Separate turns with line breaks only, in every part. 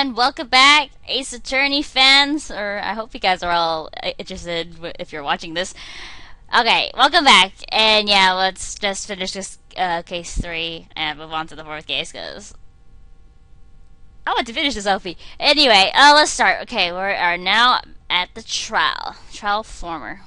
everyone, welcome back, Ace Attorney fans, or I hope you guys are all interested if you're watching this. Okay, welcome back, and yeah, let's just finish this case 3 and move on to the 4th case, because I want to finish this LP. Anyway, let's start. Okay, we are now at the trial. Trial former.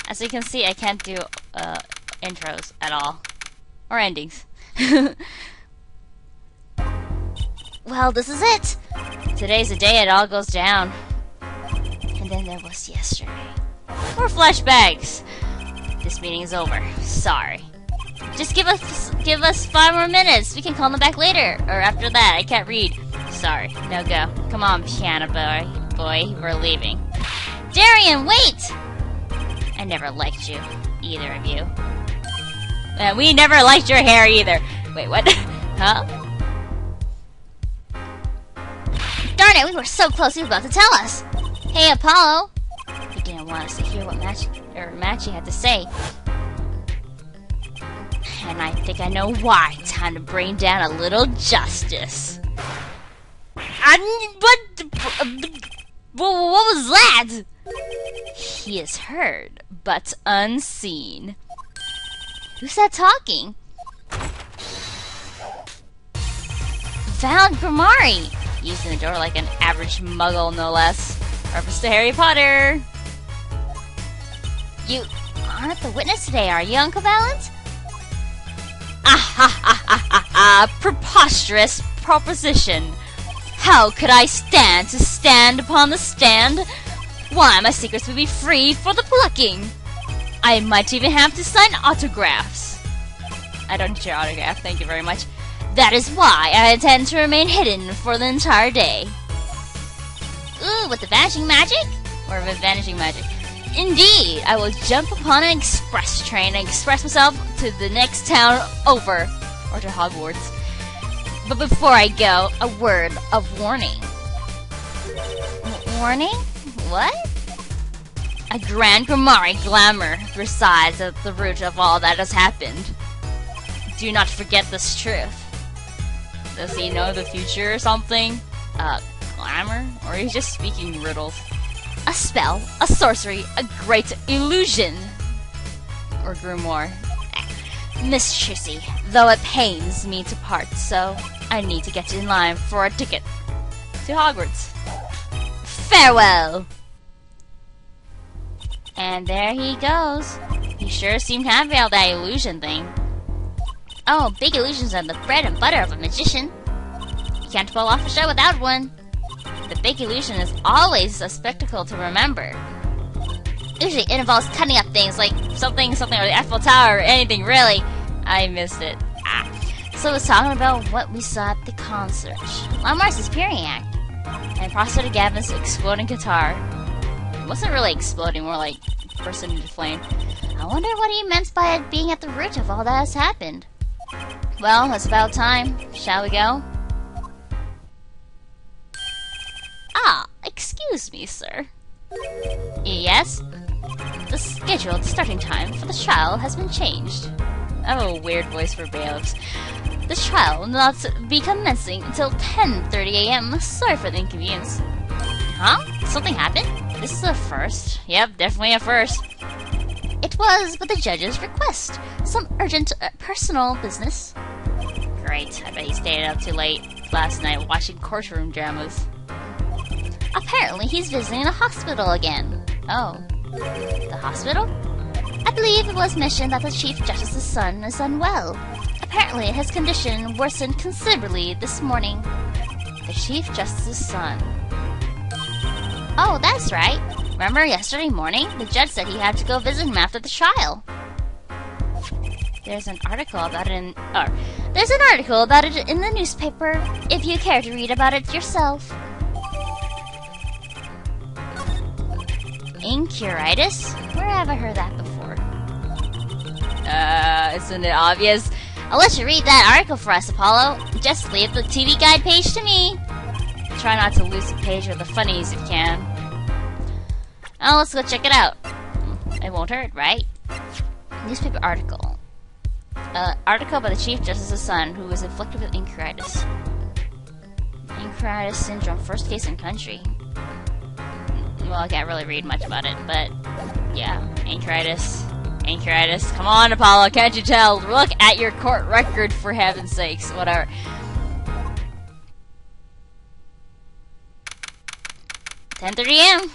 As you can see, I can't do intros at all. Or endings. Well, this is it! Today's the day it all goes down. And then there was yesterday. More flashbacks! This meeting is over. Sorry. Just give us 5 more minutes. We can call them back later. Or after that. I can't read. Sorry. No go. Come on, piano boy. We're leaving. Darian, wait! I never liked you. Either of you. We never liked your hair either. Wait, what? Huh? Darn it, we were so close he was about to tell us. Hey, Apollo. He didn't want us to hear what Matchy had to say. And I think I know why. Time to bring down a little justice. What was that? He is heard, but unseen. Who's that talking? Found Grimari! Using the door like an average muggle, no less. Reference to Harry Potter! You aren't the witness today, are you, Uncle Valent? Preposterous proposition! How could I stand upon the stand? Why, my secrets would be free for the plucking! I might even have to sign autographs. I don't need your autograph, thank you very much. That is why I intend to remain hidden for the entire day. Ooh, with the vanishing magic? Or with vanishing magic? Indeed, I will jump upon an express train and express myself to the next town over. Or to Hogwarts. But before I go, a word of warning. Warning? What? A Grand Grimari glamour resides at the root of all that has happened. Do not forget this truth. Does he know the future or something? Glamour? Or he's just speaking riddles? A spell, a sorcery, a great illusion. Or grimoire. Mistressy, though it pains me to part, so I need to get in line for a ticket to Hogwarts. Farewell! And there he goes. He sure seemed happy about that illusion thing. Oh, big illusions are the bread and butter of a magician. You can't pull off a show without one. The big illusion is always a spectacle to remember. Usually it involves cutting up things like something or the Eiffel Tower or anything, really. I missed it. So it's talking about what we saw at the concert. Lamar's peering act. And Prosper to Gavin's exploding guitar. It wasn't really exploding, more like bursting into flame. I wonder what he meant by it being at the root of all that has happened. Well, it's about time. Shall we go? Ah, excuse me, sir. Yes? The scheduled starting time for the trial has been changed. I have a weird voice for bailiffs. The trial will not be commencing until 10:30 a.m. Sorry for the inconvenience. Huh? Something happened? This is a first. Yep, definitely a first. It was but the judge's request. Some urgent personal business. Great. I bet he stayed up too late last night watching courtroom dramas. Apparently he's visiting a hospital again. Oh. The hospital? I believe it was mentioned that the Chief Justice's son is unwell. Apparently his condition worsened considerably this morning. The Chief Justice's son. Oh, that's right. Remember yesterday morning? The judge said he had to go visit him after the trial. There's an article about it in the newspaper, if you care to read about it yourself. Incuritis? Where have I heard that before? Isn't it obvious? I'll let you read that article for us, Apollo. Just leave the TV guide page to me. Try not to lose the page or the funnies if you can. Oh, let's go check it out. It won't hurt, right? Newspaper article. Article by the Chief Justice's son, who was afflicted with enteritis. Enteritis syndrome, first case in country. Well, I can't really read much about it, but yeah, enteritis. Enteritis. Come on, Apollo, can't you tell? Look at your court record, for heaven's sakes. Whatever. "10:30 a.m.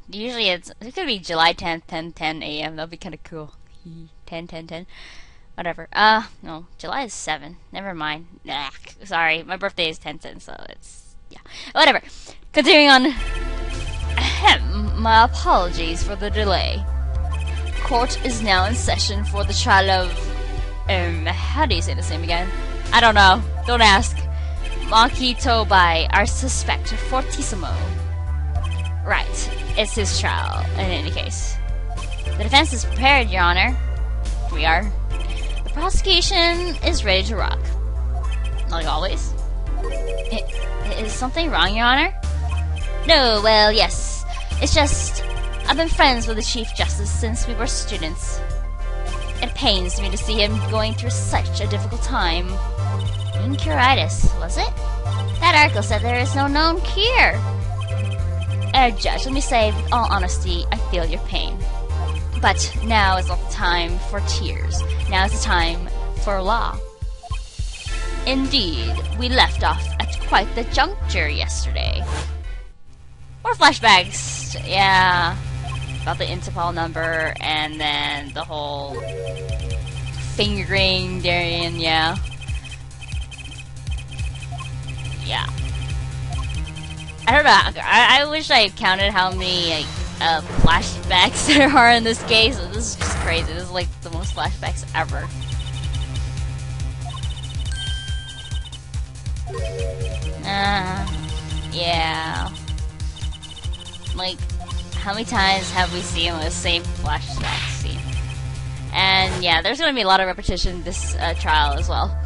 Usually it could be July 10th, 10:10 a.m. That'd be kind of cool. 10:10:10. Whatever. No, July is 7. Never mind. Sorry, my birthday is 10/10, so it's yeah. Whatever. Continuing on. Ahem. My apologies for the delay. Court is now in session for the trial of how do you say this name again? I don't know. Don't ask. Maki Tobai, our suspect, fortissimo. Right, it's his trial, in any case. The defense is prepared, Your Honor. We are. The prosecution is ready to rock. Like always. Is something wrong, Your Honor? No, well, yes. It's just, I've been friends with the Chief Justice since we were students. It pains me to see him going through such a difficult time. Enteritis, was it? That article said there is no known cure. Judge, let me say, with all honesty, I feel your pain. But now is not the time for tears. Now is the time for law. Indeed, we left off at quite the juncture yesterday. More flashbacks, yeah. About the Interpol number, and then the whole fingering Darian, yeah. Yeah. I don't know. I wish I counted how many flashbacks there are in this case. This is just crazy. This is like the most flashbacks ever. Yeah. Like, how many times have we seen the same flashback scene? And yeah, there's going to be a lot of repetition this trial as well.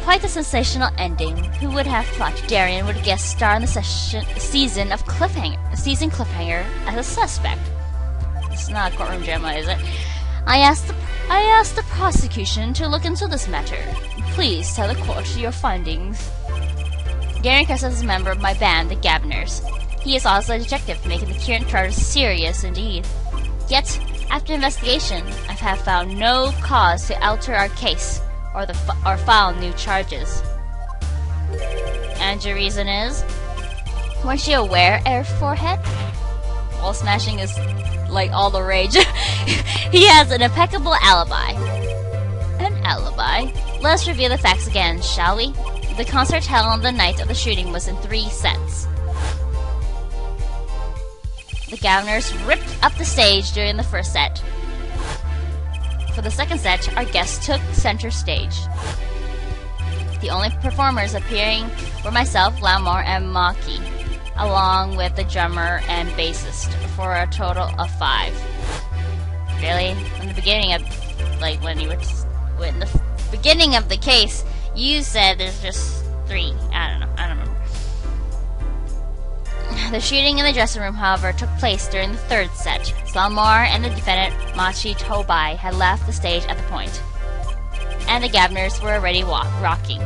Quite a sensational ending. Who would have thought Darian would guest star in the season Cliffhanger as a suspect? It's not a courtroom drama, is it? I asked the prosecution to look into this matter. Please tell the court your findings. Darian Crescent is a member of my band, the Gaviners. He is also a detective, making the current charges serious indeed. Yet, after investigation, I have found no cause to alter our case or file new charges. And your reason is? Weren't you aware, Air Forehead? Wall smashing is like all the rage. He has an impeccable alibi. An alibi? Let's review the facts again, shall we? The concert held on the night of the shooting was in 3 sets. The Gaviners ripped up the stage during the first set. For the second set, our guests took center stage. The only performers appearing were myself, Lamar, and Maki, along with the drummer and bassist, for a total of 5. Really? In the beginning of, like, when the beginning of the case, you said there's just 3. I don't remember. The shooting in the dressing room, however, took place during the 3rd set. Salmar and the defendant, Machi Tobai, had left the stage at the point, and the Gaviners were already rocking.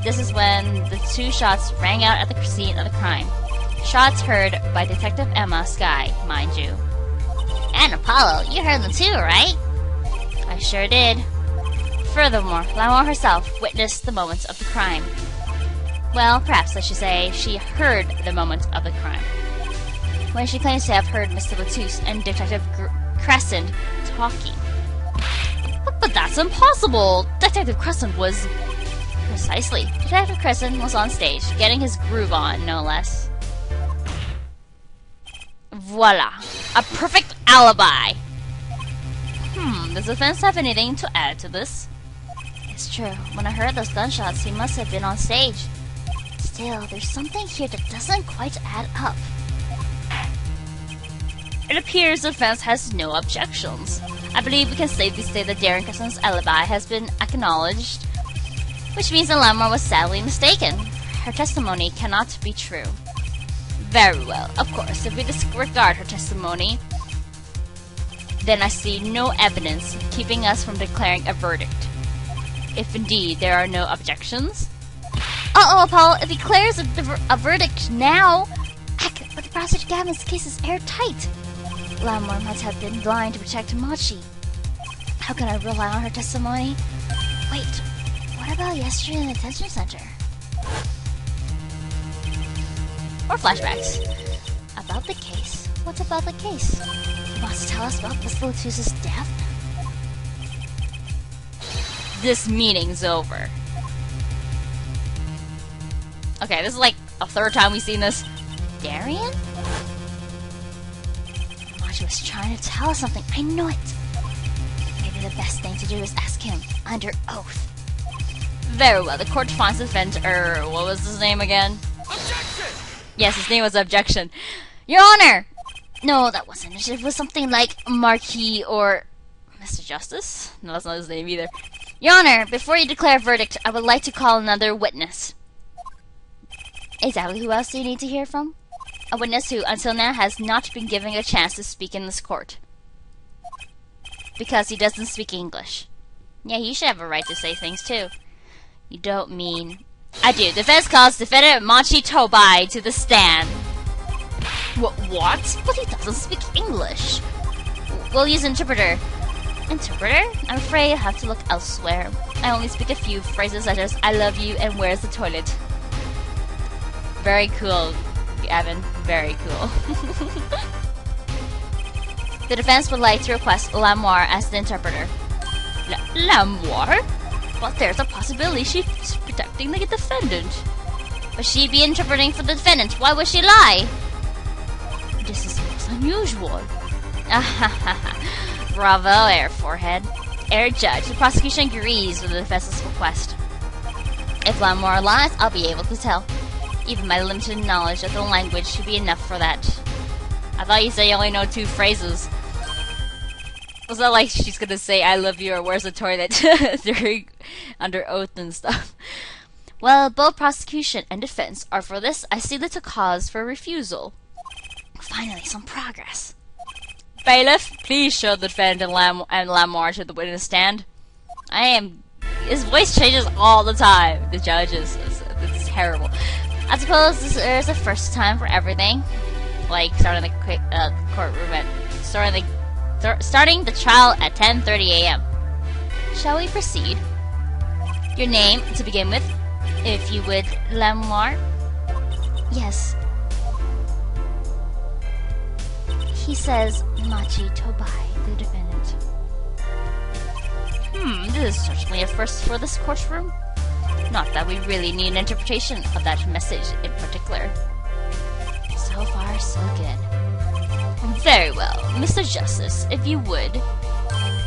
This is when the 2 shots rang out at the scene of the crime. Shots heard by Detective Emma Sky, mind you. And Apollo, you heard them too, right? I sure did. Furthermore, Lamar herself witnessed the moments of the crime. Well, perhaps I should say she heard the moment of the crime, when she claims to have heard Mr. Latouche and Detective Crescent talking. But that's impossible! Detective Crescent was... Precisely. Detective Crescent was on stage, getting his groove on, no less. Voila! A perfect alibi! Does the defense have anything to add to this? It's true. When I heard those gunshots, he must have been on stage. Still, there's something here that doesn't quite add up. It appears the defense has no objections. I believe we can safely say that Darren Crescent's alibi has been acknowledged, which means that Lamar was sadly mistaken. Her testimony cannot be true. Very well, of course, if we disregard her testimony, then I see no evidence keeping us from declaring a verdict. If indeed there are no objections. Uh-oh, Paul, if he declares a verdict now... Heck, but the prosecutor Gavin's case is airtight. Lamar must have been blind to protect Machi. How can I rely on her testimony? Wait, what about yesterday in the detention center? Or flashbacks. About the case? What about the case? He wants to tell us about Miss Lotus's death? This meeting's over. Okay, this is like a third time we've seen this. Darian? Machi was trying to tell us something. I know it. Maybe the best thing to do is ask him under oath. Very well. The court finds the defendant. What was his name again? Objection! Yes, his name was Objection. Your Honor! No, that wasn't it. It was something like Marquis or Mr. Justice? No, that's not his name either. Your Honor, before you declare a verdict, I would like to call another witness. Exactly who else do you need to hear from? A witness who, until now, has not been given a chance to speak in this court. Because he doesn't speak English. Yeah, he should have a right to say things, too. You don't mean... I do. Defense calls defendant Machi Tobai to the stand. What? But he doesn't speak English. We'll use interpreter. Interpreter? I'm afraid I have to look elsewhere. I only speak a few phrases such as I love you and where's the toilet. Very cool, Gavin. Very cool. The defense would like to request Lamoire as the interpreter. Lamoire? But there's a possibility she's protecting the defendant. But she'd be interpreting for the defendant. Why would she lie? This is most unusual. Bravo, Air Forehead. Air Judge, the prosecution agrees with the defense's request. If Lamoire lies, I'll be able to tell. Even my limited knowledge of the language should be enough for that. I thought you said you only know 2 phrases. Was that like she's gonna say I love you or where's the toilet during under oath and stuff? Well, both prosecution and defense are for this. I see little cause for refusal. Finally, some progress. Bailiff, please show the defendant and Lamoire to the witness stand. His voice changes all the time. The judge is it's terrible. I suppose this is the first time for everything. Like starting the courtroom at starting the trial at 10:30 a.m. Shall we proceed? Your name to begin with, if you would, Lamoire. Yes. He says Machi Tobai, the defendant. This is certainly a first for this courtroom. Not that we really need an interpretation of that message in particular. So far, so good. Very well, Mr. Justice, if you would.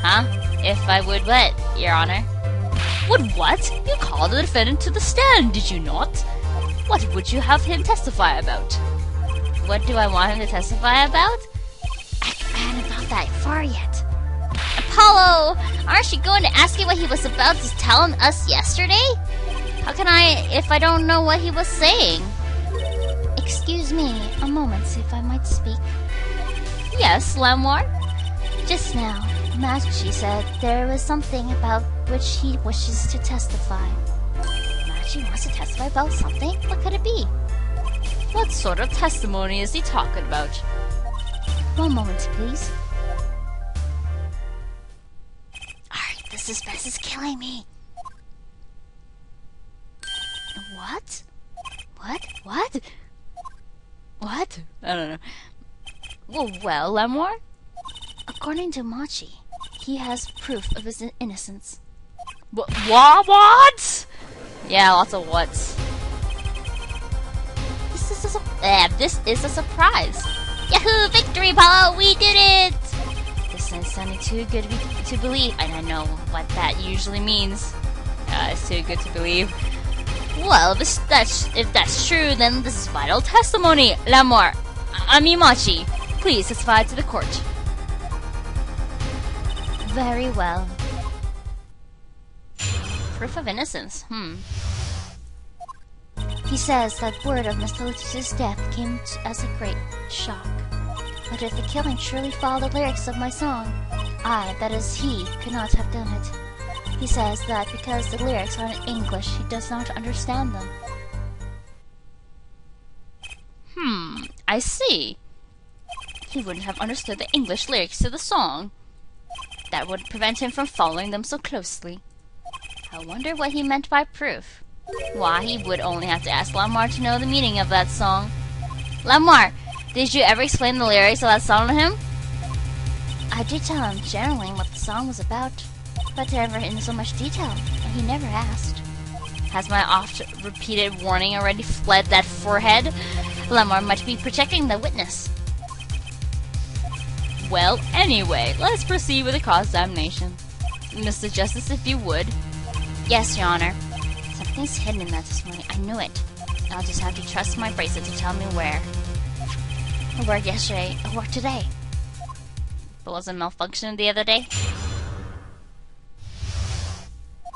Huh? If I would what, Your Honor? Would what? You called the defendant to the stand, did you not? What would you have him testify about? What do I want him to testify about? I hadn't thought that far yet. Apollo! Aren't you going to ask him what he was about to tell us yesterday? How can I, if I don't know what he was saying? Excuse me, a moment, if I might speak. Yes, Lamoire? Just now, Machi said there was something about which he wishes to testify. Machi wants to testify about something? What could it be? What sort of testimony is he talking about? One moment, please. Alright, the suspense is killing me. What? What? What? I don't know. Well, Lamoire? According to Machi, he has proof of his innocence. What? Yeah, lots of whats. This is a surprise. Yahoo! Victory, Apollo! We did it! This is sounding too good to believe, and I know what that usually means. It's too good to believe. Well, if that's true, then this is vital testimony. Lamoire, Machi, please testify to the court. Very well. Proof of innocence. He says that word of Mr. Lotus's death came as a great shock.
But if the killing truly followed the lyrics of my song, I, that is he, could not have done it. He says that because the lyrics are in English, he does not understand them.
I see. He wouldn't have understood the English lyrics to the song. That would prevent him from following them so closely. I wonder what he meant by proof. Why, he would only have to ask Lamar to know the meaning of that song. Lamar, did you ever explain the lyrics of that song to him?
I did tell him generally what the song was about, but never in so much detail, and he never asked.
Has my oft-repeated warning already fled that forehead? Lamar might be protecting the witness. Well, anyway, let's proceed with the cross-examination. Mr. Justice, if you would.
Yes, Your Honor. Something's hidden in that testimony. I knew it. I'll just have to trust my bracelet to tell me where. I worked yesterday. I worked today.
But wasn't malfunction the other day?